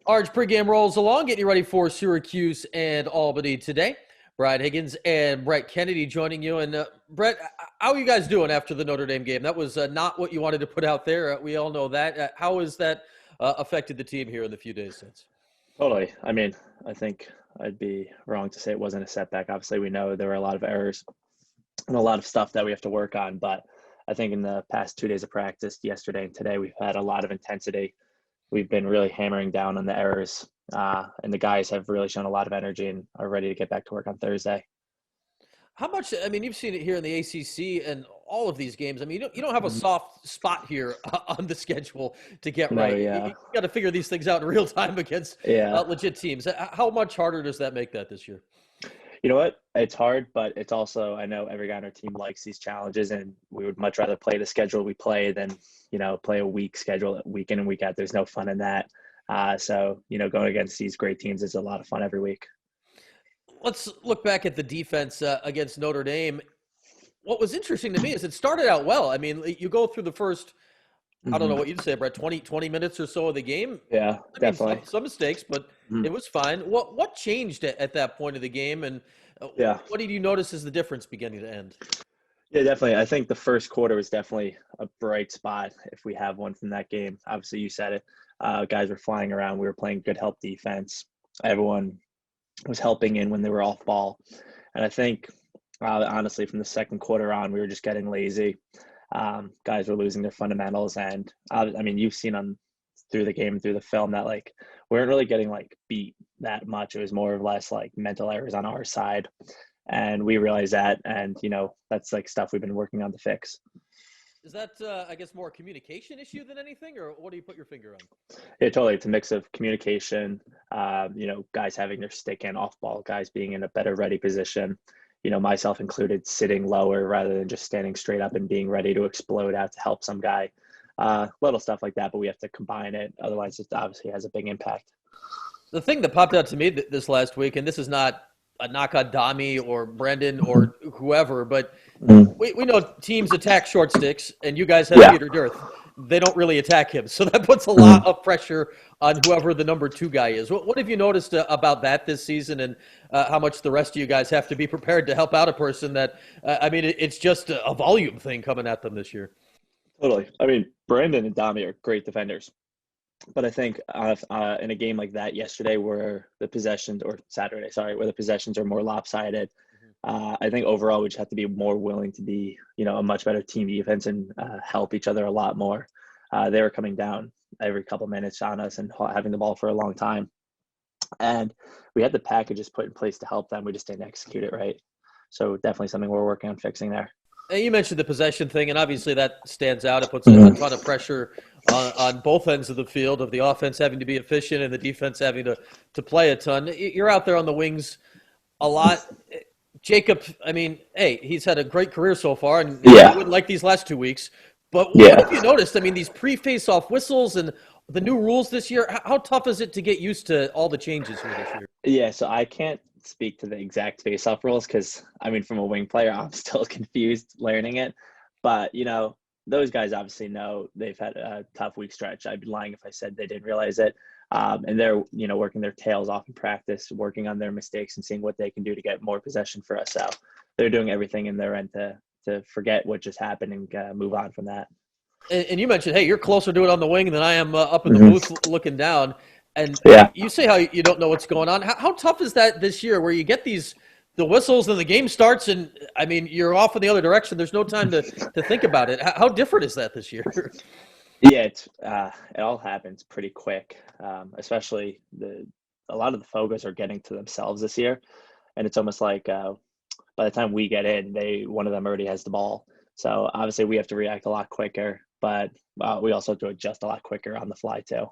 Orange pregame rolls along, getting you ready for Syracuse and Albany today. Brad Higgins and Brett Kennedy joining you. And Brett, how are you guys doing after the Notre Dame game? That was not what you wanted to put out there. We all know that. How has that affected the team here in the few days since? Totally. I mean, I think I'd be wrong to say it wasn't a setback. Obviously, we know there were a lot of errors and a lot of stuff that we have to work on. But I think in the past 2 days of practice, yesterday and today, we've had a lot of intensity. We've been really hammering down on the errors, and the guys have really shown a lot of energy and are ready to get back to work on Thursday. How much? I mean, you've seen it here in the ACC and all of these games. I mean, you don't have a Mhm. soft spot here on the schedule to get No, right. You yeah, got to figure these things out in real time against yeah. legit teams. How much harder does that make that this year? You know what? It's hard, but it's also I know every guy on our team likes these challenges, and we would much rather play the schedule we play than play a week schedule week in and week out. There's no fun in that. So going against these great teams is a lot of fun every week. Let's look back at the defense against Notre Dame. What was interesting to me is it started out well. I mean, you go through the first, I don't know Hmm. what you'd say, Brett, 20 minutes or so of the game. Yeah, I mean, some, definitely. some mistakes, but Mhm. it was fine. What changed at that point of the game, and Yeah. what did you notice as the difference beginning to end? Yeah, definitely. I think the first quarter was definitely a bright spot if we have one from that game. Obviously, you said it. Guys were flying around. We were playing good help defense. Everyone was helping in when they were off ball. And I think, honestly, from the second quarter on, we were just getting lazy. Guys were losing their fundamentals. And I mean, you've seen on through the game, through the film, that like we weren't really getting like beat that much. It was more or less like mental errors on our side, and we realized that, and that's like stuff we've been working on to fix. Is that, I guess, more a communication issue than anything, or what do you put your finger on? Yeah, totally. It's a mix of communication, guys having their stick in off ball, guys being in a better ready position, myself included, sitting lower rather than just standing straight up and being ready to explode out to help some guy. Little stuff like that, but we have to combine it. Otherwise, it obviously has a big impact. The thing that popped out to me this last week, and this is not a knock on Dami or Brendan Mhm. or whoever, but Mhm. we know teams attack short sticks, and you guys have Yeah. Peter Dearth. They don't really attack him, so that puts a lot Mhm. of pressure on whoever the number two guy is. What have you noticed about that this season, and how much the rest of you guys have to be prepared to help out a person that I mean, it's just a volume thing coming at them this year. Totally. I mean, Brandon and Dami are great defenders. But I think in a game like that yesterday, where the possessions, or Saturday, sorry, where the possessions are more lopsided, I think overall we just have to be more willing to be, a much better team defense and help each other a lot more. They were coming down every couple minutes on us and having the ball for a long time, and we had the packages put in place to help them. We just didn't execute it right. So definitely something we're working on fixing there. And you mentioned the possession thing, and obviously that stands out. It puts a Mhm. ton of pressure on both ends of the field, of the offense having to be efficient and the defense having to play a ton. You're out there on the wings a lot. Jacob, I mean, hey, he's had a great career so far, and you Yeah, wouldn't like these last 2 weeks. But what yeah. have you noticed? I mean, these pre-face-off whistles and the new rules this year, how tough is it to get used to all the changes here this year? Yeah, so I can't speak to the exact face-off rules because I mean, from a wing player, I'm still confused learning it. But those guys obviously know they've had a tough week stretch. I'd be lying if I said they didn't realize it. And they're working their tails off in practice, working on their mistakes and seeing what they can do to get more possession for us. So they're doing everything in their end to forget what just happened and move on from that. And you mentioned, hey, you're closer to it on the wing than I am up in the Hmm. booth looking down. And Yeah. you say how you don't know what's going on. How tough is that this year, where you get the whistles and the game starts, and I mean you're off in the other direction. There's no time to think about it. How different is that this year? Yeah, it all happens pretty quick. Especially a lot of the Fogos are getting to themselves this year, and it's almost like by the time we get in, they one of them already has the ball. So obviously we have to react a lot quicker, but we also have to adjust a lot quicker on the fly too.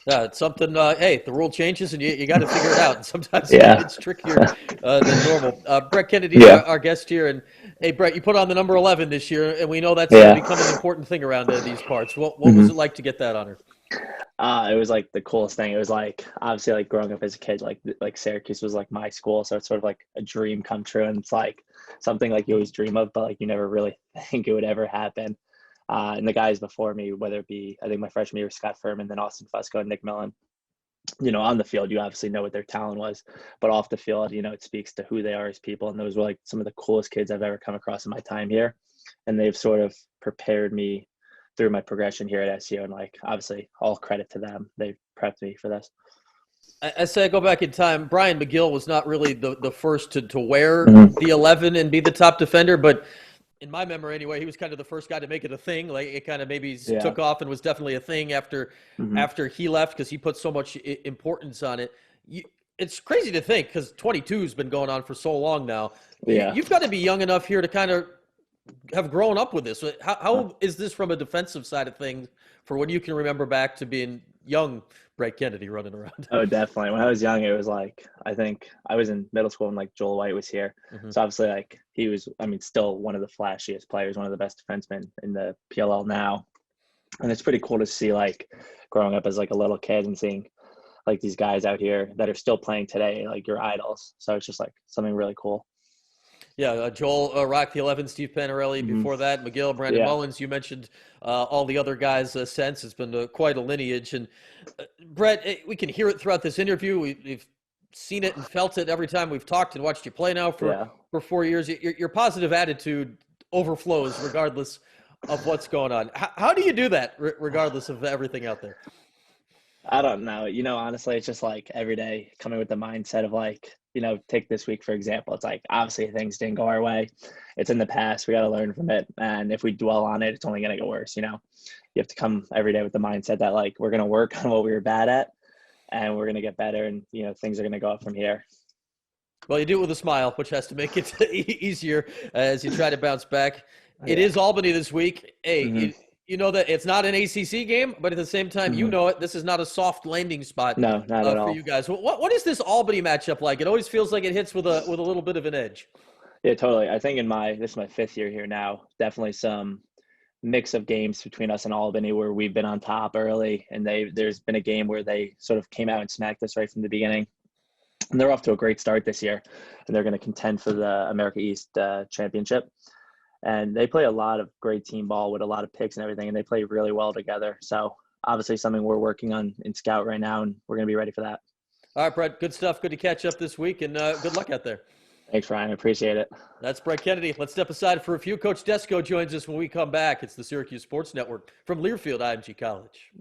It's something. Hey, the rule changes, and you got to figure it out. And sometimes Yeah, it's trickier than normal. Brett Kennedy's yeah, our guest here, and hey, Brett, you put on the number 11 this year, and we know that's yeah. become an important thing around these parts. What was Hmm. it like to get that honor? It was like the coolest thing. It was like obviously like growing up as a kid, like Syracuse was like my school, so it's sort of like a dream come true, and it's like something like you always dream of, but like you never really think it would ever happen. And the guys before me, whether it be I think my freshman year was Scott Furman, then Austin Fusco and Nick Millen, on the field, you obviously know what their talent was, but off the field, it speaks to who they are as people. And those were like some of the coolest kids I've ever come across in my time here. And they've sort of prepared me through my progression here at SU. And like, obviously all credit to them. They've prepped me for this. I say I go back in time. Brian McGill was not really the first to wear Mhm. the 11 and be the top defender, but in my memory anyway, he was kind of the first guy to make it a thing. Like it kind of maybe Yeah. took off and was definitely a thing after Mhm. he left because he put so much importance on it. It's crazy to think because 22 has been going on for so long now. Yeah. You've got to be young enough here to kind of have grown up with this. How is this from a defensive side of things for when you can remember back to being young Brett Kennedy running around? Oh, definitely. When I was young, it was like, I think I was in middle school when like Joel White was here. Mhm. So obviously like he was, I mean, still one of the flashiest players, one of the best defensemen in the PLL now. And it's pretty cool to see like growing up as like a little kid and seeing like these guys out here that are still playing today, like your idols. So it's just like something really cool. Yeah, Joel rocked the 11, Steve Panarelli Mhm. before that, McGill, Brandon Yeah. Mullins. You mentioned all the other guys since. It's been quite a lineage. And Brett, we can hear it throughout this interview. We've seen it and felt it every time we've talked and watched you play now Yeah. for 4 years. Your positive attitude overflows regardless of what's going on. How do you do that regardless of everything out there? I don't know. Honestly, it's just like every day coming with the mindset of like, take this week, for example. It's like, obviously things didn't go our way. It's in the past. We got to learn from it. And if we dwell on it, it's only going to get worse. You have to come every day with the mindset that like, we're going to work on what we were bad at and we're going to get better. And, things are going to go up from here. Well, you do it with a smile, which has to make it easier as you try to bounce back. It Yeah. is Albany this week. Hey, Mhm. you know that it's not an ACC game, but at the same time, you Mhm. know it. This is not a soft landing spot No, not at for all. you guys. What is this Albany matchup like? It always feels like it hits with a little bit of an edge. Yeah, totally. I think this is my 5th year here now. Definitely some mix of games between us and Albany where we've been on top early, and there's been a game where they sort of came out and smacked us right from the beginning. And they're off to a great start this year, and they're going to contend for the America East championship. And they play a lot of great team ball with a lot of picks and everything, and they play really well together. So obviously something we're working on in scout right now, and we're going to be ready for that. All right, Brett, good stuff. Good to catch up this week, and good luck out there. Thanks, Ryan. I appreciate it. That's Brett Kennedy. Let's step aside for a few. Coach Desko joins us when we come back. It's the Syracuse Sports Network from Learfield IMG College.